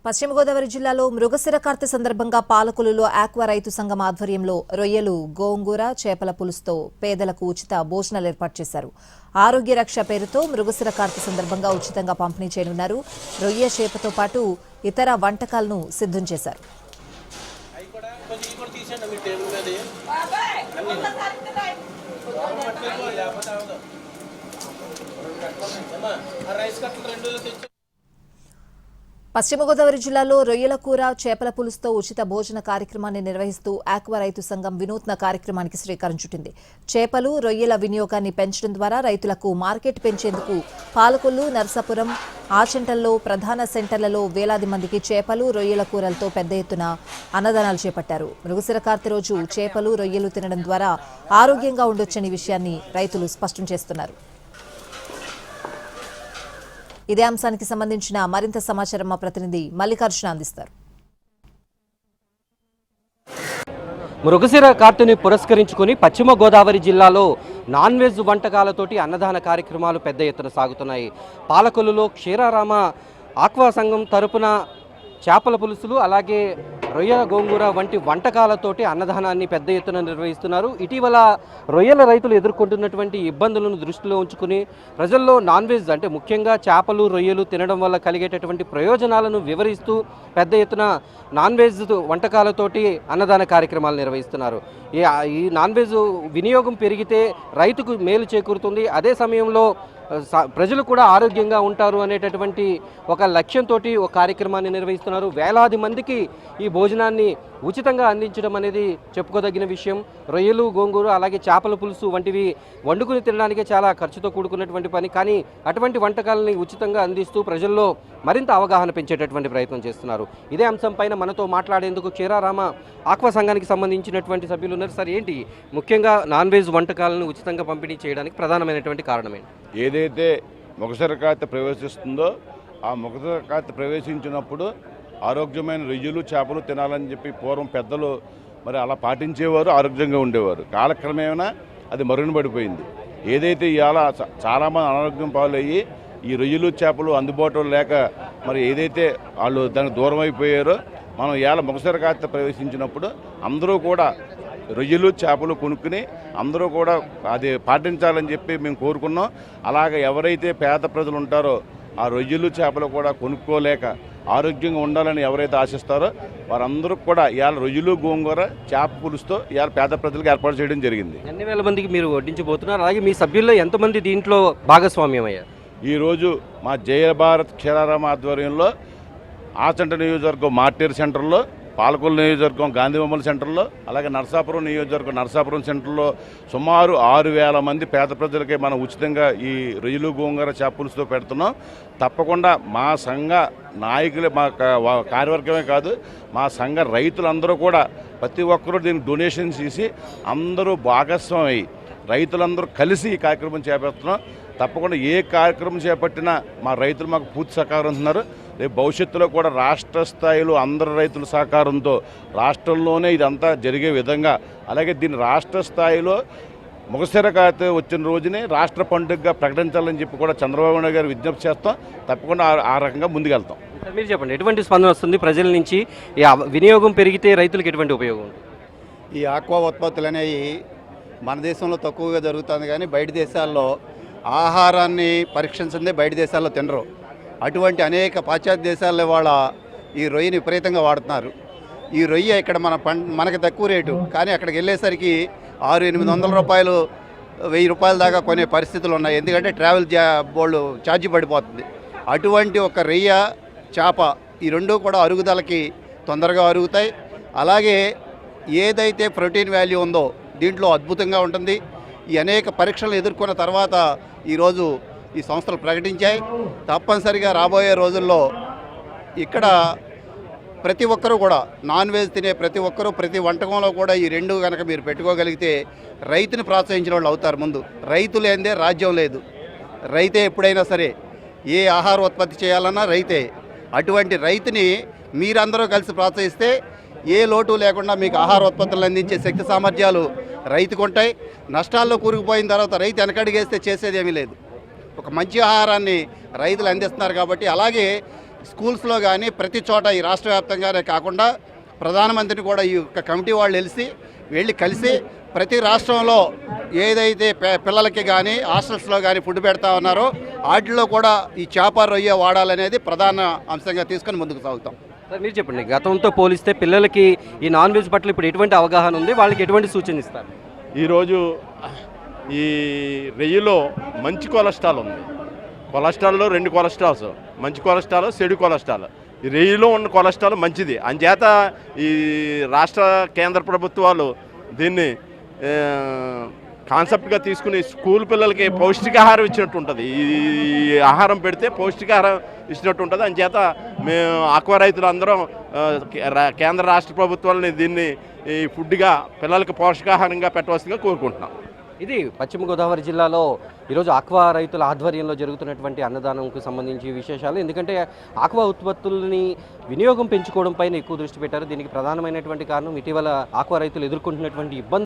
పశ్చిమ గోదావరి జిల్లాలో మృగశిర కార్తె సందర్భంగా పాలకొల్లులో ఆక్వా రైతు సంఘం ఆధ్వర్యంలో రొయ్యలు, గోంగూర, చేపల పులుసుతో పేదలకు ఉచిత భోజనాలు ఏర్పాటు చేశారు. ఆరోగ్య రక్ష పేరుతో మృగశిర కార్తె సందర్భంగా ఉచితంగా పంపిణీ చేయనున్నారు. రొయ్య, చేపతో పాటు ఇతర వంటకాలను సిద్ధం చేశారు. పశ్చిమ గోదావరి జిల్లాలో రొయ్యల కూర, చేపల పులుసుతో ఉచిత భోజన కార్యక్రమాన్ని నిర్వహిస్తూ ఆక్వా రైతు సంఘం వినూత్న కార్యక్రమానికి శ్రీకారం చుట్టింది. చేపలు, రొయ్యల వినియోగాన్ని పెంచడం ద్వారా రైతులకు మార్కెట్ పెంచేందుకు పాలకొల్లు, నర్సాపురం, ఆచంటల్లో ప్రధాన సెంటర్లలో వేలాది మందికి చేపలు, రొయ్యల కూరలతో పెద్ద ఎత్తున అన్నదానాలు చేపట్టారు. మృగశిర కార్తె రోజు చేపలు, రొయ్యలు తినడం ద్వారా ఆరోగ్యంగా ఉండొచ్చని విషయాన్ని రైతులు స్పష్టం చేస్తున్నారు. ఇదే అంశానికి సంబంధించిన మరింత సమాచారం మా ప్రతినిధి మల్లికార్జున అందిస్తారు. మృగశిర కార్తెని పురస్కరించుకుని పశ్చిమ గోదావరి జిల్లాలో నాన్ వెజ్ వంటకాలతోటి అన్నదాన కార్యక్రమాలు పెద్ద ఎత్తున సాగుతున్నాయి. పాలకొల్లులో క్షీరారామ ఆక్వా సంఘం తరపున చేపల పులుసులు, అలాగే రొయ్యల, గోంగూర వంటి వంటకాలతోటి అన్నదానాన్ని పెద్ద ఎత్తున నిర్వహిస్తున్నారు. ఇటీవల రొయ్యల రైతులు ఎదుర్కొంటున్నటువంటి ఇబ్బందులను దృష్టిలో ఉంచుకుని ప్రజల్లో నాన్ వెజ్ అంటే ముఖ్యంగా చేపలు, రొయ్యలు తినడం వల్ల కలిగేటటువంటి ప్రయోజనాలను వివరిస్తూ పెద్ద ఎత్తున నాన్ వెజ్ వంటకాలతోటి అన్నదాన కార్యక్రమాలు నిర్వహిస్తున్నారు. ఈ నాన్ వెజ్ వినియోగం పెరిగితే రైతుకు మేలు చేకూరుతుంది, అదే సమయంలో ప్రజలు కూడా ఆరోగ్యంగా ఉంటారు అనేటటువంటి ఒక లక్ష్యంతో ఒక కార్యక్రమాన్ని నిర్వహిస్తున్నారు. వేలాది మందికి ఈ భోజనాన్ని ఉచితంగా అందించడం అనేది చెప్పుకోదగిన విషయం. రొయ్యలు, గోంగూర, అలాగే చేపల పులుసు వంటివి వండుకుని తినడానికి చాలా ఖర్చుతో కూడుకున్నటువంటి పని. కానీ అటువంటి వంటకాలని ఉచితంగా అందిస్తూ ప్రజల్లో మరింత అవగాహన పెంచేటటువంటి ప్రయత్నం చేస్తున్నారు. ఇదే అంశంపైన మనతో మాట్లాడేందుకు క్షీరారామ ఆక్వా సంఘానికి సంబంధించినటువంటి సభ్యులు ఉన్నారు. సార్, ఏంటి ముఖ్యంగా నాన్ వెజ్ వంటకాలను ఉచితంగా పంపిణీ చేయడానికి ప్రధానమైనటువంటి కారణం ఏంటి? ఏదైతే మృగశిర కార్తె ప్రవేశిస్తుందో ఆ మృగశిర కార్తె ప్రవేశించినప్పుడు ఆరోగ్యమైన రొయ్యలు, చేపలు తినాలని చెప్పి పూర్వం పెద్దలు మరి అలా పాటించేవారు, ఆరోగ్యంగా ఉండేవారు. కాలక్రమేణా అది మరుగున పడిపోయింది. ఏదైతే ఇవాళ చాలామంది అనారోగ్యం పాలయ్యి ఈ రొయ్యలు, చేపలు అందుబాటులో లేక మరి ఏదైతే వాళ్ళు దానికి దూరం అయిపోయారో, మనం ఇవాళ మృగశిర కార్తె ప్రవేశించినప్పుడు అందరూ కూడా రొయ్యలు, చేపలు కొనుక్కుని అందరూ కూడా అది పాటించాలని చెప్పి మేము కోరుకున్నాం. అలాగే ఎవరైతే పేద ప్రజలు ఉంటారో ఆ రొయ్యలు, చేపలు కూడా కొనుక్కోలేక ఆరోగ్యంగా ఉండాలని ఎవరైతే ఆశిస్తారో వారందరూ కూడా ఇవాళ రొయ్యలు, గోంగూర, చేప పులుసుతో ఇవాళ పేద ప్రజలకు ఏర్పాటు చేయడం జరిగింది. ఎన్ని వేల మందికి మీరు వడ్డించబోతున్నారు? అలాగే మీ సభ్యుల్లో ఎంతమంది దీంట్లో భాగస్వామ్యం అయ్యారు? ఈరోజు మా జయ భారత్ క్షీరారామ ఆధ్వర్యంలో ఆచంట నియోజకవర్గం మార్టేర్ సెంటర్లో, పాలకొల్లు నియోజకవర్గం గాంధీ బొమ్మల సెంటర్లో, అలాగే నర్సాపురం నియోజకవర్గం నర్సాపురం సెంటర్లో సుమారు 6,000 మంది పేద ప్రజలకి మనం ఉచితంగా ఈ రొయ్యలు, గోంగూర, చేప పులుసుతో పెడుతున్నాం. తప్పకుండా మా సంఘ నాయకులు, మా కార్యవర్గమే కాదు, మా సంఘ రైతులందరూ కూడా ప్రతి ఒక్కరూ దీనికి డొనేషన్స్ ఇచ్చి అందరూ భాగస్వామి రైతులందరూ కలిసి ఈ కార్యక్రమం చేపడుతున్నాం. తప్పకుండా ఏ కార్యక్రమం చేపట్టినా మా రైతులు మాకు పూర్తి సహకారం ఇస్తున్నారు. రేపు భవిష్యత్తులో కూడా రాష్ట్ర స్థాయిలో అందరు రైతుల సహకారంతో రాష్ట్రంలోనే ఇదంతా జరిగే విధంగా, అలాగే దీన్ని రాష్ట్ర స్థాయిలో మృగశిర కార్తె వచ్చిన రోజునే రాష్ట్ర పండుగగా ప్రకటించాలని చెప్పి కూడా చంద్రబాబు నాయుడు గారు విజ్ఞప్తి చేస్తాం. తప్పకుండా ఆ రకంగా ముందుకెళ్తాం. మీరు చెప్పండి, ఎటువంటి స్పందన వస్తుంది ప్రజల నుంచి? ఈ వినియోగం పెరిగితే రైతులకు ఎటువంటి ఉపయోగం? ఈ ఆక్వా ఉత్పత్తులు అనేవి మన దేశంలో తక్కువగా జరుగుతుంది, కానీ బయట దేశాల్లో ఆహారాన్ని పరీక్షించిందే బయట దేశాల్లో తినరు. అటువంటి అనేక పాశ్చాత్య దేశాల్లో వాళ్ళ ఈ రొయ్యని విపరీతంగా వాడుతున్నారు. ఈ రొయ్య ఇక్కడ మనకి తక్కువ రేటు, కానీ అక్కడికి వెళ్ళేసరికి 600-800 రూపాయలు, 1000 రూపాయల దాకా కొనే పరిస్థితులు ఉన్నాయి. ఎందుకంటే ట్రావెల్ బోర్డు ఛార్జీ పడిపోతుంది. అటువంటి ఒక రొయ్య, చేప ఈ రెండూ కూడా అరుగుదలకి తొందరగా అరుగుతాయి. అలాగే ఏదైతే ప్రోటీన్ వాల్యూ ఉందో దీంట్లో అద్భుతంగా ఉంటుంది. ఈ అనేక పరీక్షలు ఎదుర్కొన్న తర్వాత ఈరోజు ఈ సంస్థలు ప్రకటించాయి. తప్పనిసరిగా రాబోయే రోజుల్లో ఇక్కడ ప్రతి ఒక్కరూ కూడా నాన్ వెజ్ తినే ప్రతి ఒక్కరూ ప్రతి వంటకంలో కూడా ఈ రెండు కనుక మీరు పెట్టుకోగలిగితే రైతుని ప్రోత్సహించిన వాళ్ళు అవుతారు. ముందు రైతు లేనిదే రాజ్యం లేదు. రైతే ఎప్పుడైనా సరే ఏ ఆహార ఉత్పత్తి చేయాలన్నా రైతే. అటువంటి రైతుని మీరందరూ కలిసి ప్రోత్సహిస్తే ఏ లోటు లేకుండా మీకు ఆహార ఉత్పత్తులను అందించే శక్తి సామర్థ్యాలు రైతుకు ఉంటాయి. నష్టాల్లో కూరుకుపోయిన తర్వాత రైతు వెనకడిగేస్తే చేసేదేమీ లేదు. ఒక మంచి ఆహారాన్ని రైతులు అందిస్తున్నారు కాబట్టి, అలాగే స్కూల్స్లో కానీ ప్రతి చోట ఈ రాష్ట్ర వ్యాప్తంగానే కాకుండా ప్రధానమంత్రిని కూడా ఈ యొక్క కమిటీ వాళ్ళు వెళ్ళి కలిసి ప్రతి రాష్ట్రంలో ఏదైతే పిల్లలకి కానీ హాస్టల్స్లో కానీ ఫుడ్ పెడతా ఉన్నారో వాటిల్లో కూడా ఈ చేప రొయ్య వాడాలనేది ప్రధాన అంశంగా తీసుకొని ముందుకు సాగుతాం. సార్ మీరు చెప్పండి, గతంతో పోలిస్తే పిల్లలకి ఈ నాన్ వెజ్ పట్ల ఇప్పుడు ఎటువంటి అవగాహన ఉంది, వాళ్ళకి ఎటువంటి సూచన ఇస్తారు? ఈరోజు ఈ రొయ్యలో మంచి కొలెస్ట్రాల్ ఉంది. కొలెస్ట్రాల్లో 2 కొలెస్ట్రాల్స్, మంచి కొలెస్ట్రాల్, చెడు కొలెస్ట్రాల్. ఈ రొయ్యలో ఉన్న కొలెస్ట్రాల్ మంచిది. అంచేత ఈ రాష్ట్ర కేంద్ర ప్రభుత్వాలు దీన్ని కాన్సెప్ట్గా తీసుకుని స్కూల్ పిల్లలకి పౌష్టికాహారం ఇచ్చినట్టు ఉంటుంది. ఈ ఆహారం పెడితే పౌష్టికాహారం ఇచ్చినట్టు ఉంటుంది. అంచేత మేము ఆక్వా రైతులు అందరం కేంద్ర రాష్ట్ర ప్రభుత్వాలని దీన్ని ఈ ఫుడ్గా పిల్లలకి పోషకాహారంగా పెట్టవలసిందిగా కోరుకుంటున్నాం. ఇది పశ్చిమ గోదావరి జిల్లాలో ఈరోజు ఆక్వా రైతుల ఆధ్వర్యంలో జరుగుతున్నటువంటి అన్నదానంకు సంబంధించి విశేషాలు. ఎందుకంటే ఆక్వా ఉత్పత్తుల్ని వినియోగం పెంచుకోవడం పైన ఎక్కువ దృష్టి పెట్టారు. దీనికి ప్రధానమైనటువంటి కారణం ఇటీవల ఆక్వా రైతులు ఎదుర్కొంటున్నటువంటి ఇబ్బంది